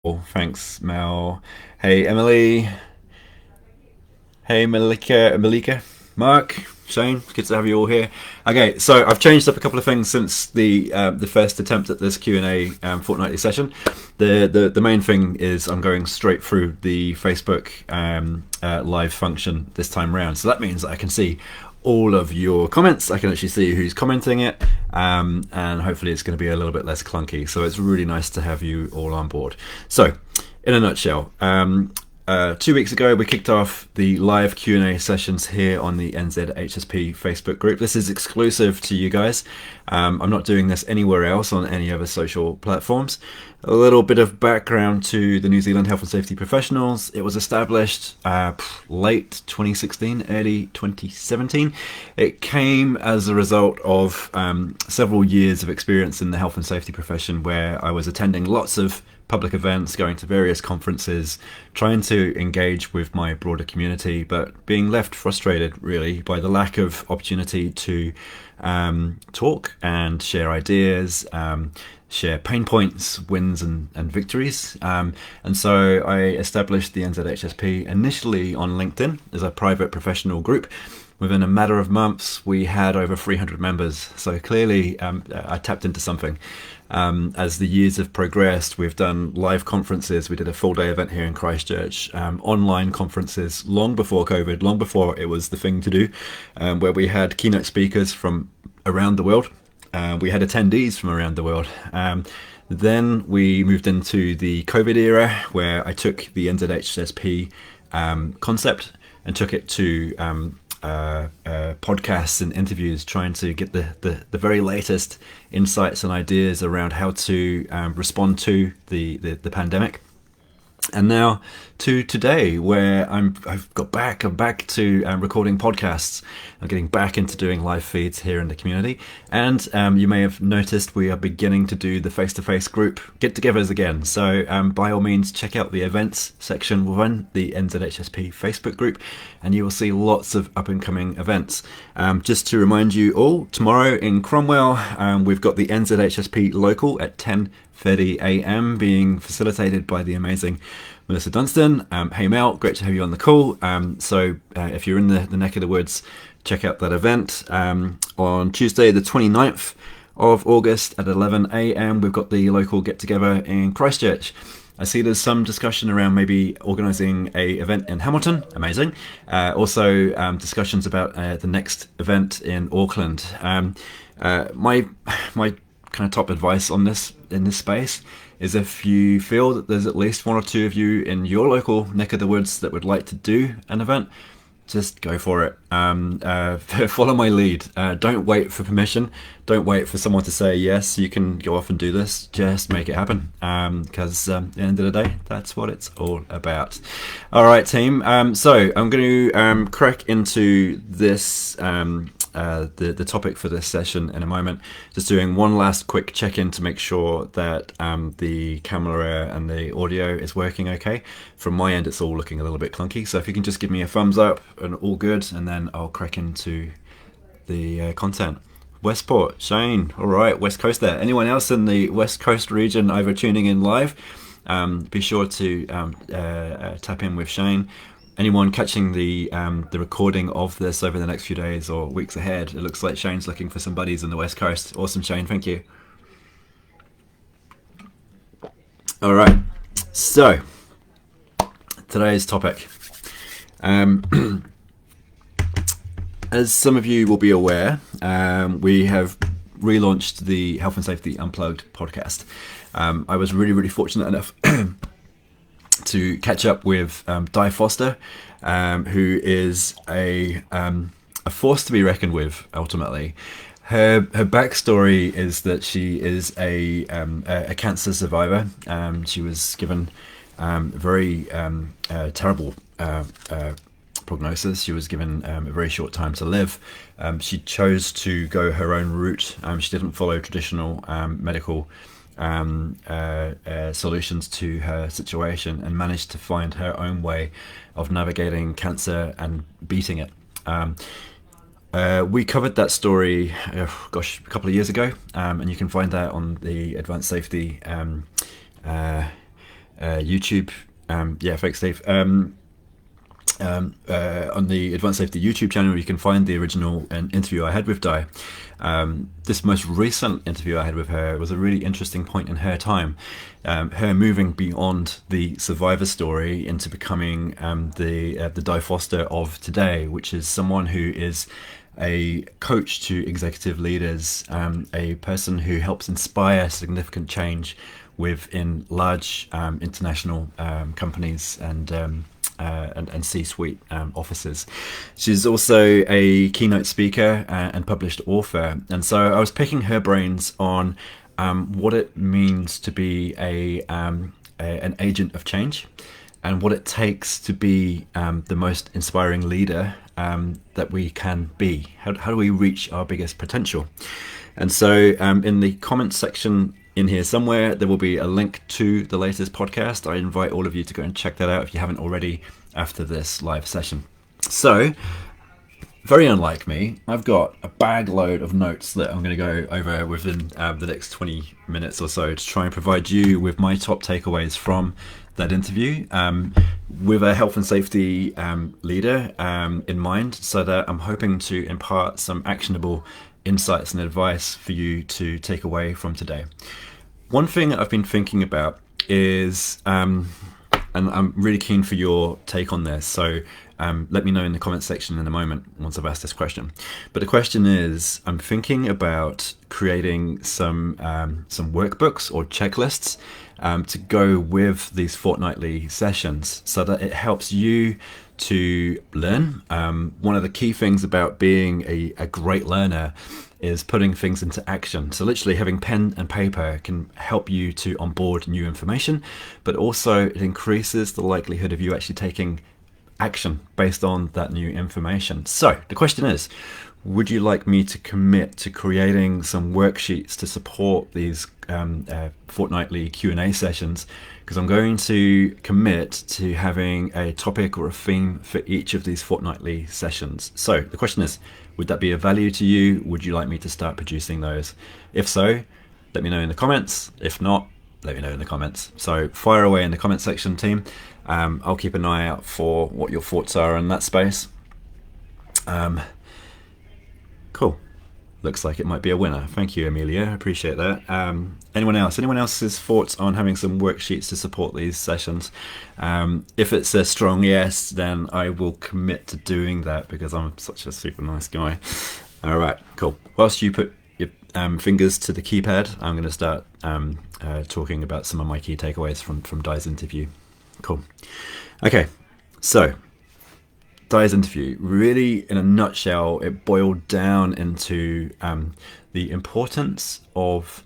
Thanks, Mel. Hey, Emily. Hey, Malika, Mark, Shane. Good to have you all here. Okay, so I've changed up a couple of things since the first attempt at this Q&A fortnightly session. The main thing is I'm going straight through the Facebook live function this time round. So that means that I can see all of your comments. I can actually see who's commenting it, and hopefully it's going to be a little bit less clunky. So it's really nice to have you all on board. So, in a nutshell, 2 weeks ago we kicked off the live Q&A sessions here on the NZHSP Facebook group. This is exclusive to you guys. I'm not doing this anywhere else on any other social platforms. A little bit of background to the New Zealand Health and Safety Professionals. It was established late 2016, early 2017. It came as a result of several years of experience in the health and safety profession, where I was attending lots of public events, going to various conferences, trying to engage with my broader community, but being left frustrated really by the lack of opportunity to talk and share ideas, share pain points, wins and victories. And so I established the NZHSP initially on LinkedIn as a private professional group. Within a matter of months, we had over 300 members. So clearly I tapped into something. As the years have progressed, we've done live conferences. We did a full day event here in Christchurch, online conferences long before COVID, long before it was the thing to do, where we had keynote speakers from around the world. We had attendees from around the world. Then we moved into the COVID era, where I took the NZHSP concept and took it to podcasts and interviews, trying to get the very latest insights and ideas around how to respond to the pandemic. And now to today, where I'm back to recording podcasts. I'm getting back into doing live feeds here in the community. And you may have noticed we are beginning to do the face-to-face group get-togethers again. So by all means, check out the events section within the NZHSP Facebook group, and you will see lots of up-and-coming events. Just to remind you all, tomorrow in Cromwell, we've got the NZHSP local at 10:30 a.m. being facilitated by the amazing Melissa Dunstan. Hey Mel, great to have you on the call. So if you're in the neck of the woods, check out that event. On Tuesday the 29th of August at 11 a.m. we've got the local get-together in Christchurch. I see there's some discussion around maybe organising a event in Hamilton. Amazing. Also discussions about the next event in Auckland. My kind of top advice on this in this space is, if you feel that there's at least one or two of you in your local neck of the woods that would like to do an event, just go for it. Follow my lead. Don't wait for permission. Don't wait for someone to say yes, you can go off and do this. Just make it happen, because at the end of the day, that's what it's all about. All right, team. So I'm going to crack into this the topic for this session in a moment. Just doing one last quick check-in to make sure that the camera and the audio is working okay. From my end, it's all looking a little bit clunky, so if you can just give me a thumbs up and all good, and then I'll crack into the content. Westport, Shane, all right, West Coast there. Anyone else in the West Coast region either tuning in live? Be sure to tap in with Shane. Anyone catching the recording of this over the next few days or weeks ahead, it looks like Shane's looking for some buddies on the West Coast. Awesome, Shane, thank you. All right, so today's topic. As some of you will be aware, we have relaunched the Health and Safety Unplugged podcast. I was really fortunate enough to catch up with Di Foster, who is a force to be reckoned with. Ultimately, her backstory is that she is a cancer survivor. She was given very terrible prognosis. She was given a very short time to live. She chose to go her own route. She didn't follow traditional medical solutions to her situation, and managed to find her own way of navigating cancer and beating it. We covered that story, a couple of years ago, and you can find that on the Advanced Safety YouTube. Thanks, Steve. On the Advanced Safety YouTube channel, you can find the original interview I had with Di. This most recent interview I had with her was a really interesting point in her time. Her moving beyond the survivor story into becoming the Di Foster of today, which is someone who is a coach to executive leaders, a person who helps inspire significant change within large international companies and C-suite officers. She's also a keynote speaker and published author, and so I was picking her brains on what it means to be an agent of change, and what it takes to be the most inspiring leader that we can be. How do we reach our biggest potential? And so in the comments section in here somewhere, there will be a link to the latest podcast. I invite all of you to go and check that out if you haven't already after this live session. So, very unlike me, I've got a bag load of notes that I'm going to go over within the next 20 minutes or so to try and provide you with my top takeaways from that interview, with a health and safety leader in mind, so that I'm hoping to impart some actionable insights and advice for you to take away from today. One thing that I've been thinking about is, and I'm really keen for your take on this, so let me know in the comment section in a moment once I've asked this question. But the question is, I'm thinking about creating some workbooks or checklists to go with these fortnightly sessions, so that it helps you to learn. One of the key things about being a great learner is putting things into action. So literally having pen and paper can help you to onboard new information, but also it increases the likelihood of you actually taking action based on that new information. So the question is, would you like me to commit to creating some worksheets to support these fortnightly Q&A sessions? Because I'm going to commit to having a topic or a theme for each of these fortnightly sessions. So the question is, would that be of value to you? Would you like me to start producing those? If so, let me know in the comments. If not, let me know in the comments. So fire away in the comment section, team. I'll keep an eye out for what your thoughts are in that space. Cool. Looks like it might be a winner. Thank you, Amelia. I appreciate that. Anyone else? Anyone else's thoughts on having some worksheets to support these sessions? If it's a strong yes, then I will commit to doing that because I'm such a super nice guy. All right, cool. Whilst you put your fingers to the keypad, I'm going to start talking about some of my key takeaways from Di's interview. Cool. Okay, so Di's interview, really in a nutshell, it boiled down into the importance of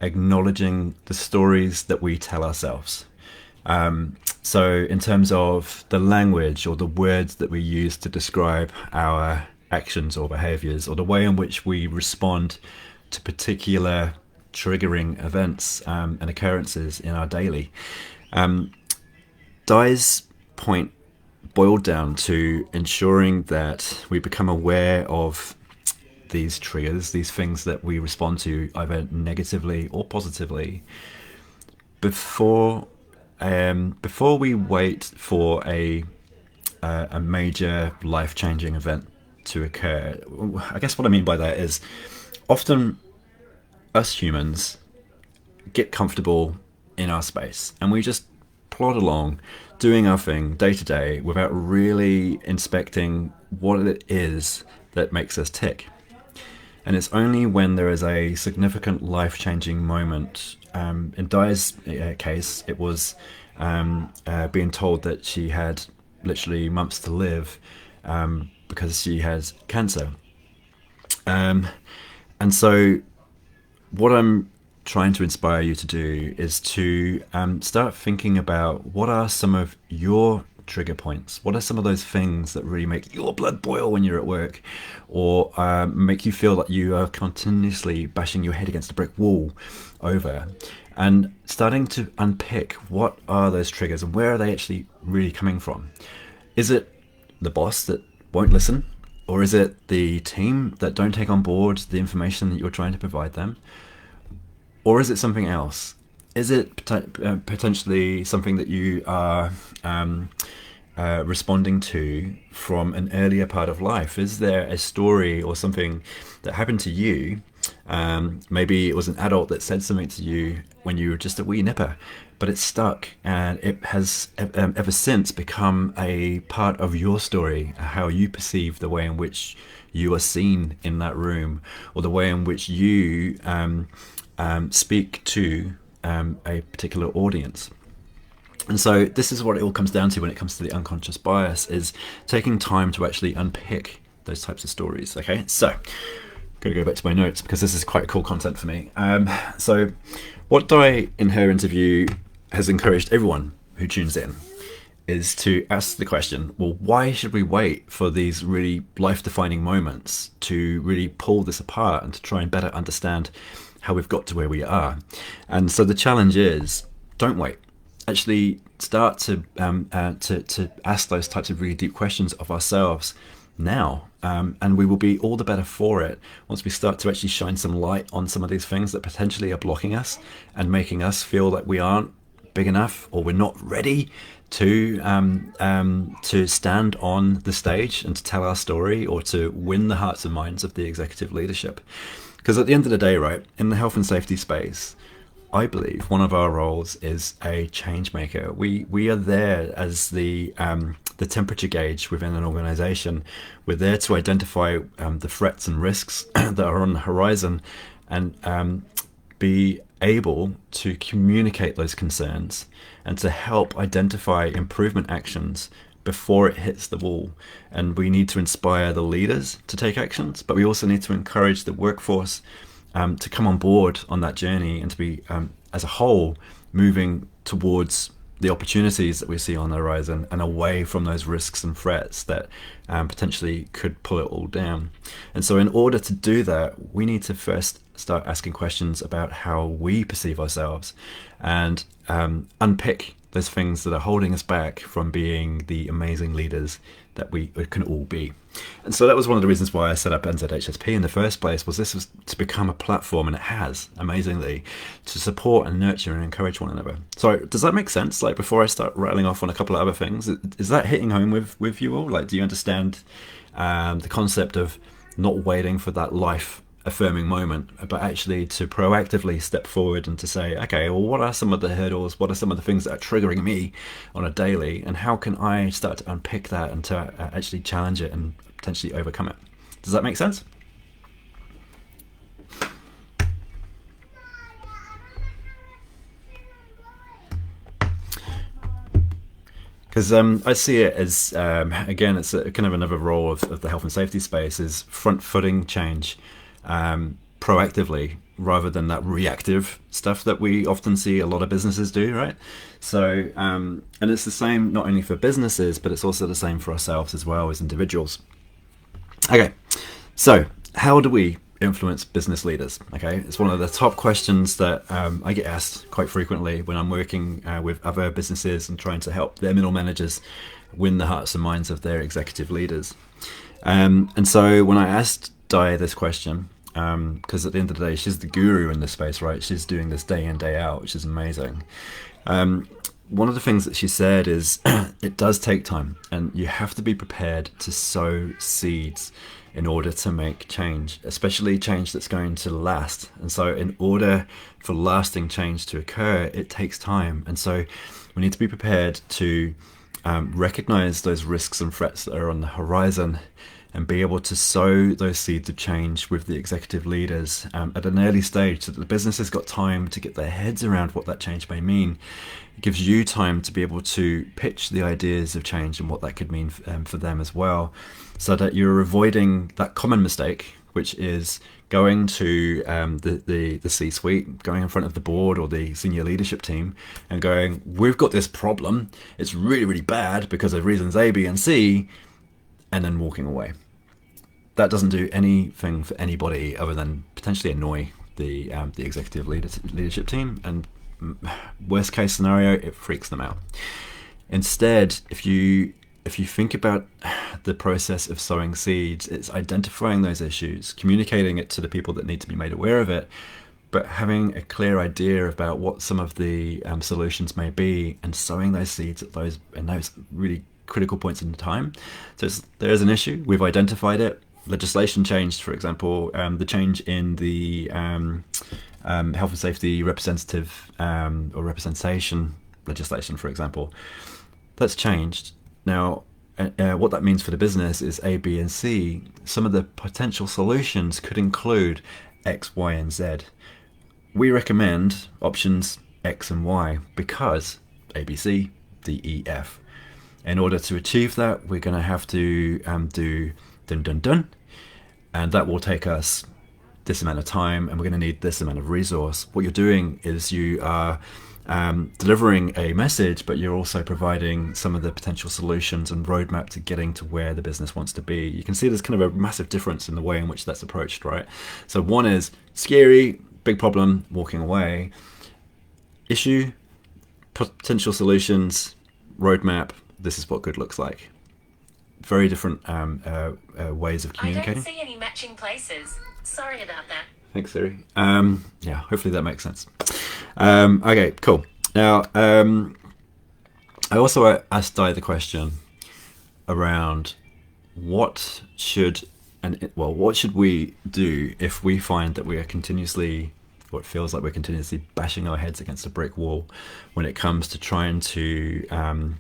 acknowledging the stories that we tell ourselves. So in terms of the language or the words that we use to describe our actions or behaviors, or the way in which we respond to particular triggering events and occurrences in our daily. Di's point boiled down to ensuring that we become aware of these triggers, these things that we respond to either negatively or positively, before we wait for a major life-changing event to occur. I guess what I mean by that is, often us humans get comfortable in our space and we just plod along doing our thing day to day without really inspecting what it is that makes us tick. And it's only when there is a significant life-changing moment, in Di's case it was being told that she had literally months to live because she has cancer. And so what I'm trying to inspire you to do is to start thinking about what are some of your trigger points. What are some of those things that really make your blood boil when you're at work, or make you feel that you are continuously bashing your head against a brick wall over, and starting to unpick what are those triggers and where are they actually really coming from. Is it the boss that won't listen, or is it the team that don't take on board the information that you're trying to provide them? Or is it something else? Is it potentially something that you are responding to from an earlier part of life? Is there a story or something that happened to you? Maybe it was an adult that said something to you when you were just a wee nipper, but it stuck and it has ever since become a part of your story, how you perceive the way in which you are seen in that room, or the way in which you speak to a particular audience. And so this is what it all comes down to when it comes to the unconscious bias, is taking time to actually unpick those types of stories. Okay, so I'm going to go back to my notes because this is quite cool content for me. So what Di in her interview has encouraged everyone who tunes in is to ask the question, well, why should we wait for these really life-defining moments to really pull this apart and to try and better understand how we've got to where we are? And so the challenge is, don't wait. Actually start to ask those types of really deep questions of ourselves now, and we will be all the better for it once we start to actually shine some light on some of these things that potentially are blocking us and making us feel like we aren't big enough, or we're not ready to stand on the stage and to tell our story, or to win the hearts and minds of the executive leadership. Because at the end of the day, right, in the health and safety space, I believe one of our roles is a change maker. We are there as the temperature gauge within an organization. We're there to identify the threats and risks that are on the horizon, and be able to communicate those concerns and to help identify improvement actions before it hits the wall. And we need to inspire the leaders to take actions, but we also need to encourage the workforce to come on board on that journey, and to be, as a whole, moving towards the opportunities that we see on the horizon and away from those risks and threats that potentially could pull it all down. And so in order to do that, we need to first start asking questions about how we perceive ourselves, and unpick those things that are holding us back from being the amazing leaders that we can all be. And so that was one of the reasons why I set up NZHSP in the first place, was this was to become a platform, and it has, amazingly, to support and nurture and encourage one another. So does that make sense? Like, before I start rattling off on a couple of other things, is that hitting home with you all? Like, do you understand the concept of not waiting for that life affirming moment, but actually to proactively step forward and to say, okay, well, what are some of the hurdles? What are some of the things that are triggering me on a daily? And how can I start to unpick that and to actually challenge it and potentially overcome it? Does that make sense? Because I see it as, again, it's a kind of another role of the health and safety space, is front-footing change proactively, rather than that reactive stuff that we often see a lot of businesses do, right? So, and it's the same not only for businesses, but it's also the same for ourselves as well as individuals. Okay, so how do we influence business leaders? Okay, it's one of the top questions that I get asked quite frequently when I'm working with other businesses and trying to help their middle managers win the hearts and minds of their executive leaders. And so when I asked Di this question, because at the end of the day, she's the guru in this space, right? She's doing this day in, day out, which is amazing. One of the things that she said is it does take time, and you have to be prepared to sow seeds in order to make change, especially change that's going to last. And so in order for lasting change to occur, it takes time. And so we need to be prepared to recognize those risks and threats that are on the horizon, and be able to sow those seeds of change with the executive leaders at an early stage, so that the business has got time to get their heads around what that change may mean. It gives you time to be able to pitch the ideas of change and what that could mean for them as well, so that you're avoiding that common mistake, which is going to the C-suite, going in front of the board or the senior leadership team and going, we've got this problem, it's really, really bad because of reasons A, B, and C, and then walking away. That doesn't do anything for anybody other than potentially annoy the executive leadership team, and worst case scenario, it freaks them out. Instead, if you think about the process of sowing seeds, it's identifying those issues, communicating it to the people that need to be made aware of it, but having a clear idea about what some of the solutions may be, and sowing those seeds at those really critical points in time. So there's an issue, we've identified it, legislation changed, for example, the change in the health and safety representative or representation legislation, for example, that's changed. Now, what that means for the business is A, B, and C. Some of the potential solutions could include X, Y, and Z. We recommend options X and Y because A, B, C, D, E, F. In order to achieve that, we're going to have to do dun dun dun, and that will take us this amount of time, and we're going to need this amount of resource. What you're doing is you are delivering a message, but you're also providing some of the potential solutions and roadmap to getting to where the business wants to be. You can see there's kind of a massive difference in the way in which that's approached, right? So one is scary, big problem, walking away. Issue, potential solutions, roadmap, this is what good looks like. Very different ways of communicating. I don't see any matching places. Sorry about that. Thanks, Siri. Yeah, hopefully that makes sense. Okay, cool. Now, I also asked Di the question around what should we do if we find that we are continuously, or it feels like we're continuously bashing our heads against a brick wall when it comes to trying to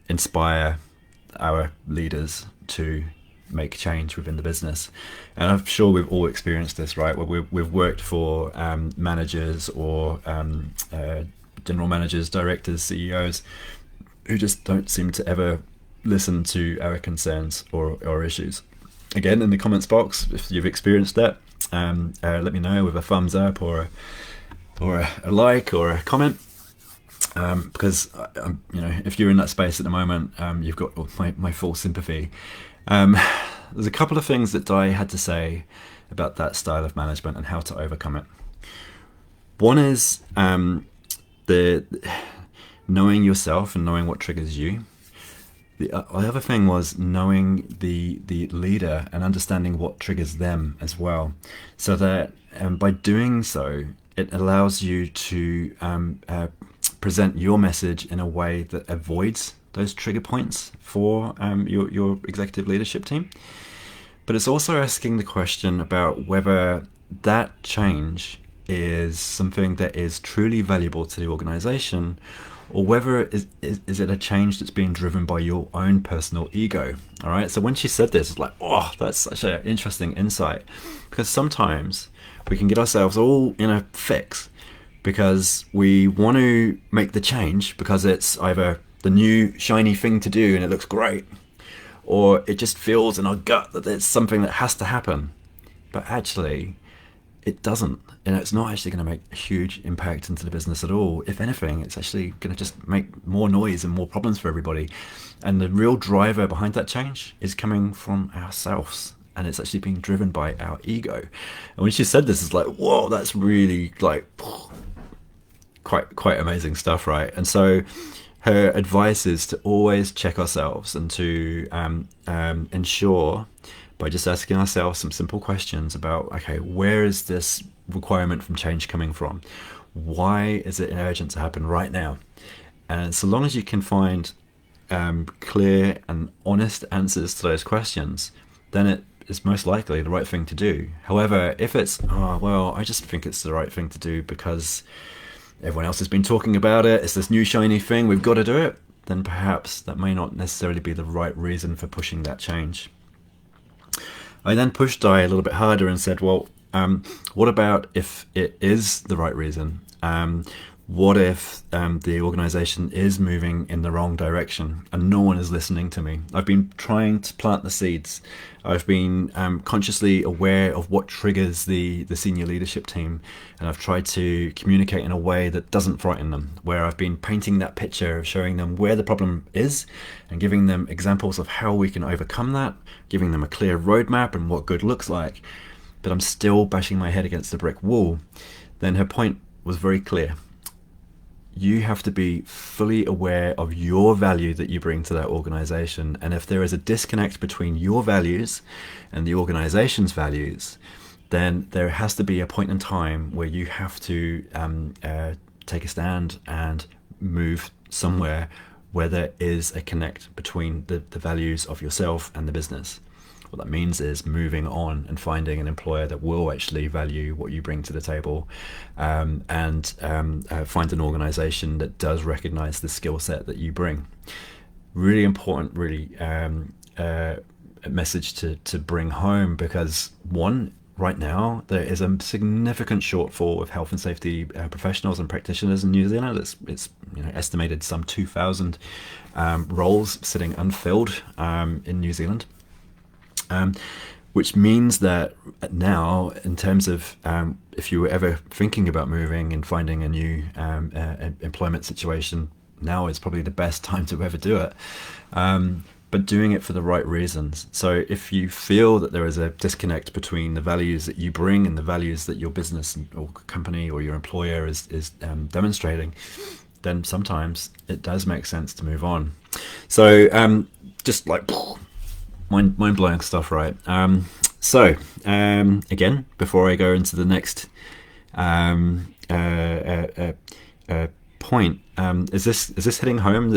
inspire our leaders to make change within the business. And I'm sure we've all experienced this, right? Where we've worked for managers or general managers, directors, CEOs who just don't seem to ever listen to our concerns or issues. Again, in the comments box, if you've experienced that, let me know with a thumbs up or a like or a comment. Because if you're in that space at the moment, you've got my full sympathy. There's a couple of things that Di had to say about that style of management and how to overcome it. One is the knowing yourself and knowing what triggers you. The other thing was knowing the leader and understanding what triggers them as well, so that by doing so, it allows you to present your message in a way that avoids those trigger points for your executive leadership team. But it's also asking the question about whether that change is something that is truly valuable to the organization, or whether is it a change that's being driven by your own personal ego. All right. So when she said this, it's like, oh, that's such an interesting insight, because sometimes we can get ourselves all in a fix because we want to make the change because it's either the new shiny thing to do and it looks great, or it just feels in our gut that it's something that has to happen. But actually, it doesn't. And it's not actually going to make a huge impact into the business at all. If anything, it's actually going to just make more noise and more problems for everybody. And the real driver behind that change is coming from ourselves. And it's actually being driven by our ego. And when she said this, it's like, whoa, that's really like quite amazing stuff, right? And so her advice is to always check ourselves and to ensure, by just asking ourselves some simple questions about, okay, where is this requirement from change coming from? Why is it urgent to happen right now? And so long as you can find clear and honest answers to those questions, then it is most likely the right thing to do. However, if it's, oh, well, I just think it's the right thing to do because everyone else has been talking about it, it's this new shiny thing, we've got to do it, then perhaps that may not necessarily be the right reason for pushing that change. I then pushed Di a little bit harder and said, well, what about if it is the right reason? What if the organization is moving in the wrong direction and no one is listening to me? I've been trying to plant the seeds. I've been consciously aware of what triggers the senior leadership team, and I've tried to communicate in a way that doesn't frighten them, where I've been painting that picture of showing them where the problem is and giving them examples of how we can overcome that, giving them a clear roadmap and what good looks like. But I'm still bashing my head against the brick wall. Then her point was very clear. You have to be fully aware of your value that you bring to that organization. And if there is a disconnect between your values and the organization's values, then there has to be a point in time where you have to take a stand and move somewhere where there is a connect between the values of yourself and the business. What that means is moving on and finding an employer that will actually value what you bring to the table, and find an organization that does recognize the skill set that you bring. Really important, really a message to bring home, because one, right now there is a significant shortfall of health and safety professionals and practitioners in New Zealand. It's estimated some 2,000 roles sitting unfilled in New Zealand. Which means that now, in terms of if you were ever thinking about moving and finding a new employment situation, now is probably the best time to ever do it. But doing it for the right reasons. So if you feel that there is a disconnect between the values that you bring and the values that your business or company or your employer is demonstrating, then sometimes it does make sense to move on. So just like mind-blowing stuff, right? So again, before I go into the next point, is this hitting home?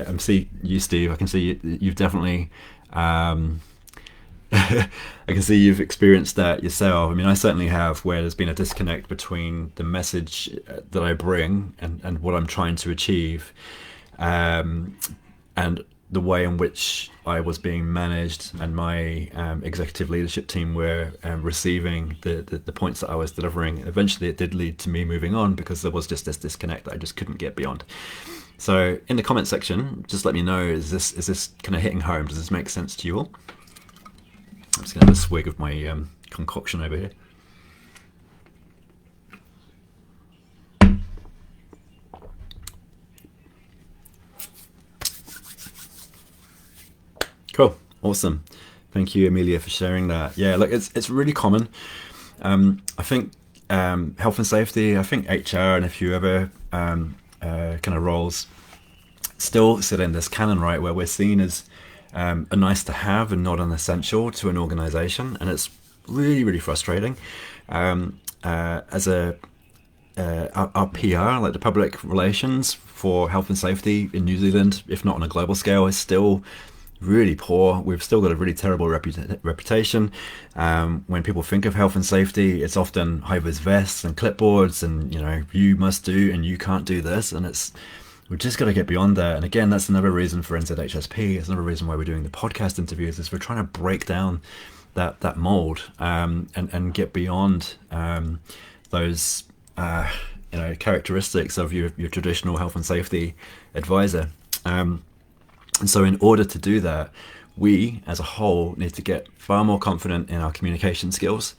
I see you, Steve. I can see you've definitely I can see you've experienced that yourself. I mean, I certainly have, where there's been a disconnect between the message that I bring and what I'm trying to achieve, and the way in which I was being managed and my executive leadership team were receiving the points that I was delivering. Eventually it did lead to me moving on, because there was just this disconnect that I just couldn't get beyond. So in the comment section, just let me know, is this kind of hitting home? Does this make sense to you all? I'm just going to have a swig of my concoction over here. Cool, awesome. Thank you, Amelia, for sharing that. Yeah, look, it's really common. I think health and safety, I think HR and a few other kind of roles still sit in this canon, right, where we're seen as a nice to have and not an essential to an organization, and it's really, really frustrating. As our PR, like the public relations for health and safety in New Zealand, if not on a global scale, is still really poor. We've still got a really terrible reputation. When people think of health and safety, it's often high-vis vests and clipboards and, you must do and you can't do this, and we've just got to get beyond that. And again, that's another reason for NZHSP. It's another reason why we're doing the podcast interviews, is we're trying to break down that mold and get beyond those characteristics of your traditional health and safety advisor. And so in order to do that, we as a whole need to get far more confident in our communication skills.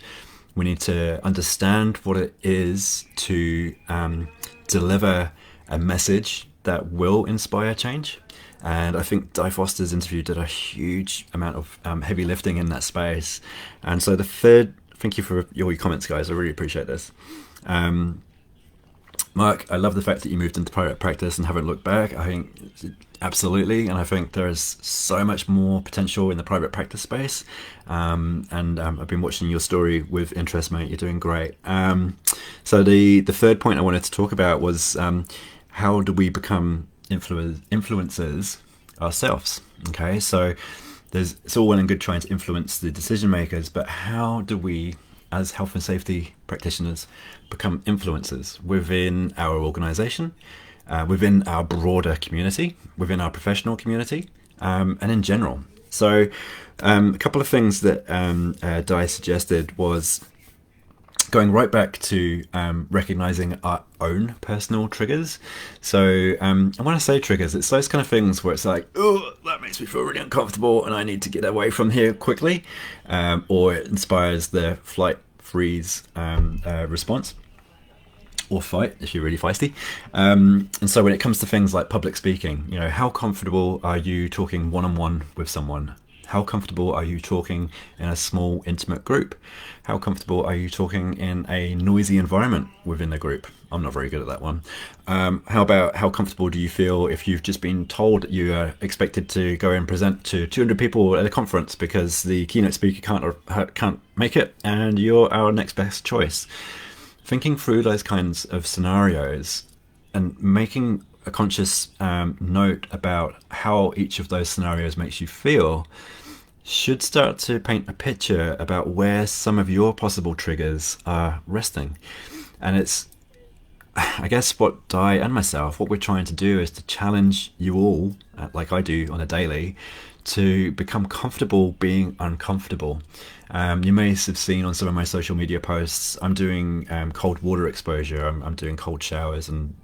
We need to understand what it is to deliver a message that will inspire change. And I think Di Foster's interview did a huge amount of heavy lifting in that space. And so the third, thank you for all your comments, guys. I really appreciate this. Mark, I love the fact that you moved into private practice and haven't looked back. I think absolutely, and I think there's so much more potential in the private practice space. And I've been watching your story with interest, mate. You're doing great. So the third point I wanted to talk about was how do we become influencers ourselves? Okay, so it's all well and good trying to influence the decision makers, but how do we, as health and safety practitioners, become influencers within our organization, within our broader community, within our professional community, and in general? So a couple of things that Di suggested was going right back to recognizing our own personal triggers. So and when I say triggers, it's those kind of things where it's like, oh, that makes me feel really uncomfortable and I need to get away from here quickly, or it inspires the flight, freeze response, or fight if you're really feisty. And so when it comes to things like public speaking, how comfortable are you talking one-on-one with someone? How comfortable are you talking in a small, intimate group? How comfortable are you talking in a noisy environment within a group? I'm not very good at that one. How about how comfortable do you feel if you've just been told that you are expected to go and present to 200 people at a conference because the keynote speaker can't make it, and you're our next best choice? Thinking through those kinds of scenarios and making a conscious note about how each of those scenarios makes you feel should start to paint a picture about where some of your possible triggers are resting. And it's, I guess, what Di and myself, what we're trying to do is to challenge you all, like I do on a daily, to become comfortable being uncomfortable. You may have seen on some of my social media posts, I'm doing cold water exposure, I'm doing cold showers and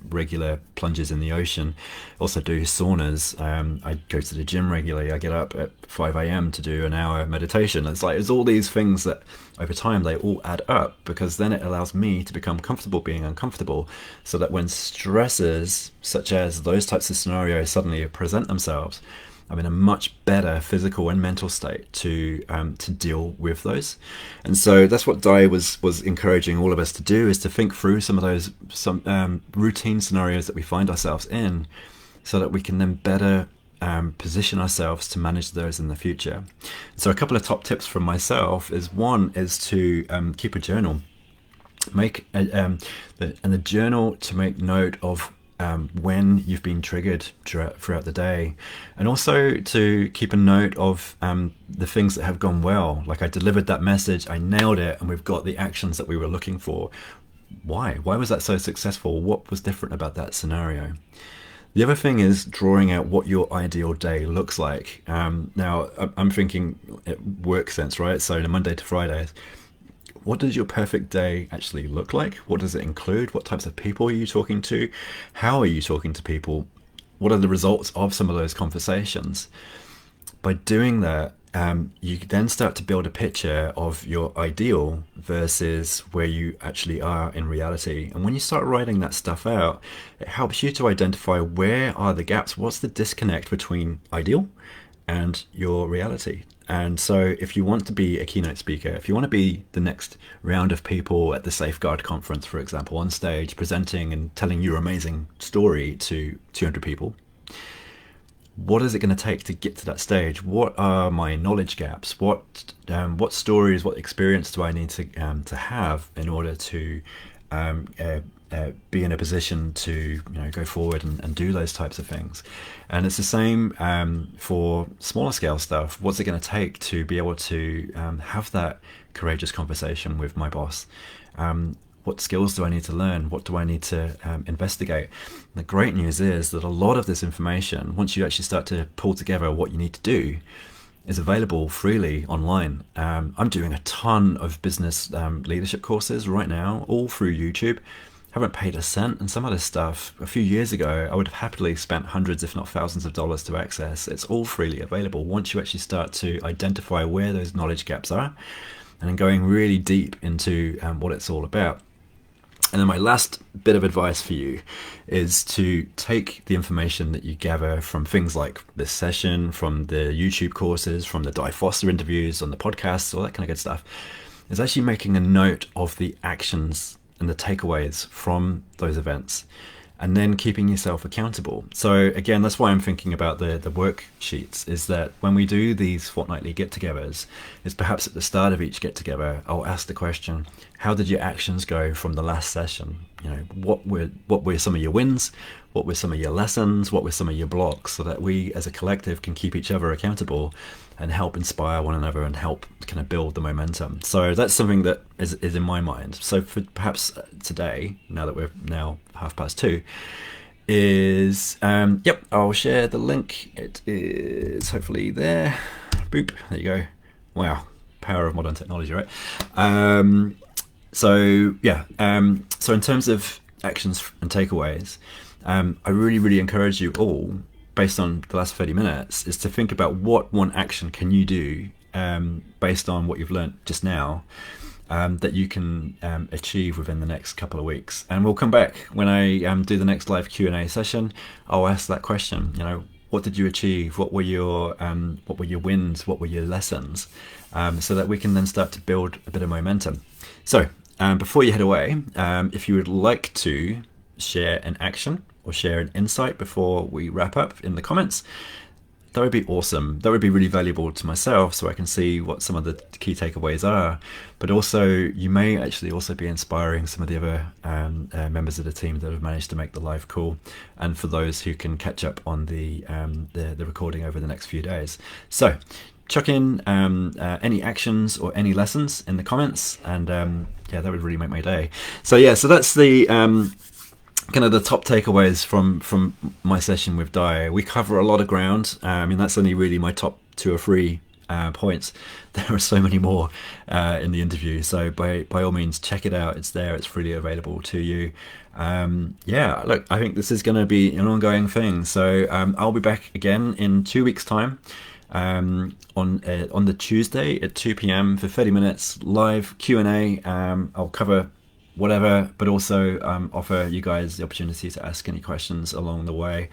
regular plunges in the ocean. Also do saunas. I go to the gym regularly. I get up at 5 a.m. to do an hour meditation. It's all these things that over time they all add up, because then it allows me to become comfortable being uncomfortable, so that when stresses such as those types of scenarios suddenly present themselves, I'm in a much better physical and mental state to deal with those. And so that's what Di was encouraging all of us to do, is to think through some of those routine scenarios that we find ourselves in, so that we can then better position ourselves to manage those in the future. So a couple of top tips from myself is, one is to keep a journal. Make the journal to make note of when you've been triggered throughout the day, and also to keep a note of the things that have gone well. Like, I delivered that message, I nailed it, and we've got the actions that we were looking for. Why was that so successful? What was different about that scenario? The other thing is drawing out what your ideal day looks like. Now, I'm thinking work sense, right? So the Monday to Fridays. What does your perfect day actually look like? What does it include? What types of people are you talking to? How are you talking to people? What are the results of some of those conversations? By doing that, you then start to build a picture of your ideal versus where you actually are in reality. And when you start writing that stuff out, it helps you to identify where are the gaps, what's the disconnect between ideal and your reality. And so if you want to be a keynote speaker, if you want to be the next round of people at the Safeguard conference, for example, on stage presenting and telling your amazing story to 200 people, what is it going to take to get to that stage? What are my knowledge gaps? What stories, what experience do I need to have in order to be in a position to go forward and do those types of things? And it's the same for smaller scale stuff. What's it going to take to be able to have that courageous conversation with my boss? What skills do I need to learn? What do I need to investigate? The great news is that a lot of this information, once you actually start to pull together what you need to do, is available freely online. I'm doing a ton of business leadership courses right now, all through YouTube. Haven't paid a cent, and some of this stuff a few years ago I would have happily spent hundreds if not thousands of dollars to access. It's all freely available once you actually start to identify where those knowledge gaps are, and then going really deep into what it's all about. And then my last bit of advice for you is to take the information that you gather from things like this session, from the YouTube courses, from the Di Foster interviews on the podcasts, all that kind of good stuff, is actually making a note of the actions and the takeaways from those events, and then keeping yourself accountable. So again, that's why I'm thinking about the worksheets, is that when we do these fortnightly get-togethers, is perhaps at the start of each get-together, I'll ask the question, how did your actions go from the last session? What were some of your wins? What were some of your lessons? What were some of your blocks? So that we as a collective can keep each other accountable and help inspire one another and help kind of build the momentum. So that's something that is in my mind. So for perhaps today, now that we're now 2:30, is I'll share the link. It is hopefully there. Boop, there you go. Wow, power of modern technology, right? So in terms of actions and takeaways, I really encourage you all, based on the last 30 minutes, is to think about what one action can you do based on what you've learned just now that you can achieve within the next couple of weeks. And we'll come back when I do the next live Q&A session. I'll ask that question, what did you achieve? What were your wins? What were your lessons? So that we can then start to build a bit of momentum. So before you head away, if you would like to share an action or share an insight before we wrap up in the comments, that would be awesome. That would be really valuable to myself, so I can see what some of the key takeaways are. But also, you may actually also be inspiring some of the other members of the team that have managed to make the live call, and for those who can catch up on the recording over the next few days. So, chuck in any actions or any lessons in the comments, and yeah, that would really make my day. So yeah, so that's the kind of the top takeaways from my session with Di. We cover a lot of ground. I mean, that's only really my top 2 or 3 points. There are so many more in the interview, so by all means check it out. It's there, it's freely available to you. Yeah, look, I think this is going to be an ongoing thing, so I'll be back again in 2 weeks time, on the Tuesday at 2 p.m. for 30 minutes live Q&A. I'll cover whatever, but also offer you guys the opportunity to ask any questions along the way.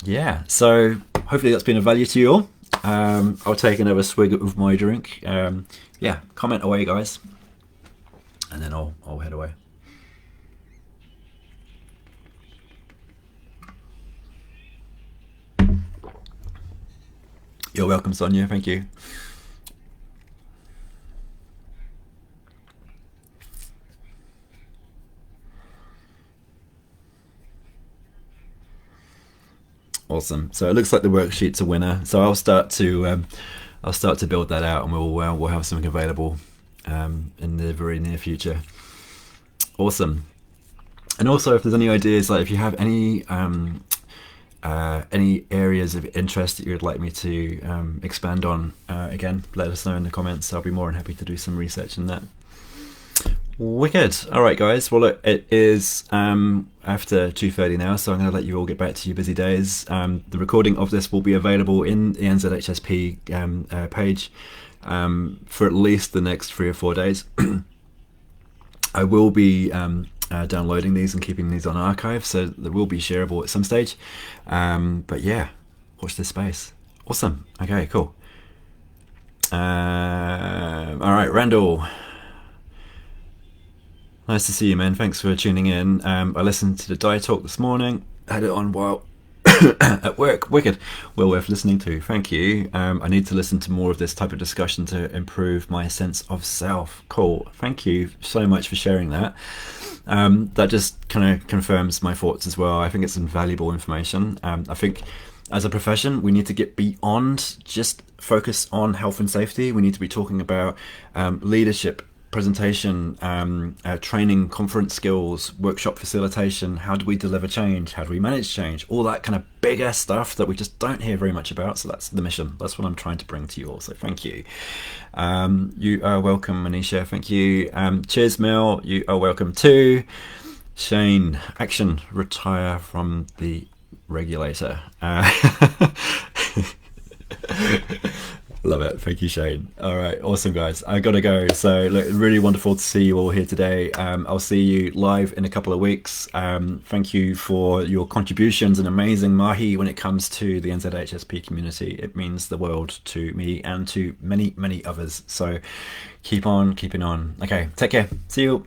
Yeah, so hopefully that's been of value to you all. I'll take another swig of my drink. Yeah, comment away, guys, and then I'll head away. You're welcome, Sonia. Thank you. Awesome. So it looks like the worksheet's a winner. So I'll start to build that out, and we'll have something available in the very near future. Awesome. And also, if there's any ideas, like if you have any areas of interest that you would like me to expand on, again, let us know in the comments. I'll be more than happy to do some research in that. Wicked. All right, guys. Well, look, it is after 2:30 now, so I'm going to let you all get back to your busy days. The recording of this will be available in the NZHSP page for at least the next 3 or 4 days. I will be downloading these and keeping these on archive, so they will be shareable at some stage. But yeah, watch this space. Awesome. Okay, cool. All right, Randall. Nice to see you, man. Thanks for tuning in. I listened to the Di talk this morning. Had it on while at work. Wicked. Well worth listening to. Thank you. I need to listen to more of this type of discussion to improve my sense of self. Cool. Thank you so much for sharing that. That just kind of confirms my thoughts as well. I think it's invaluable information. I think as a profession, we need to get beyond just focus on health and safety. We need to be talking about leadership, presentation, training, conference skills, workshop facilitation. How do we deliver change? How do we manage change? All that kind of bigger stuff that we just don't hear very much about. So that's the mission. That's what I'm trying to bring to you all. So thank you. You are welcome, Manisha. Thank you. Cheers, Mel. You are welcome too. Shane, action, retire from the regulator. Love it. Thank you, Shane. All right. Awesome, guys. I got to go. So look, really wonderful to see you all here today. I'll see you live in a couple of weeks. Thank you for your contributions and amazing mahi when it comes to the NZHSP community. It means the world to me and to many, many others. So keep on keeping on. Okay. Take care. See you.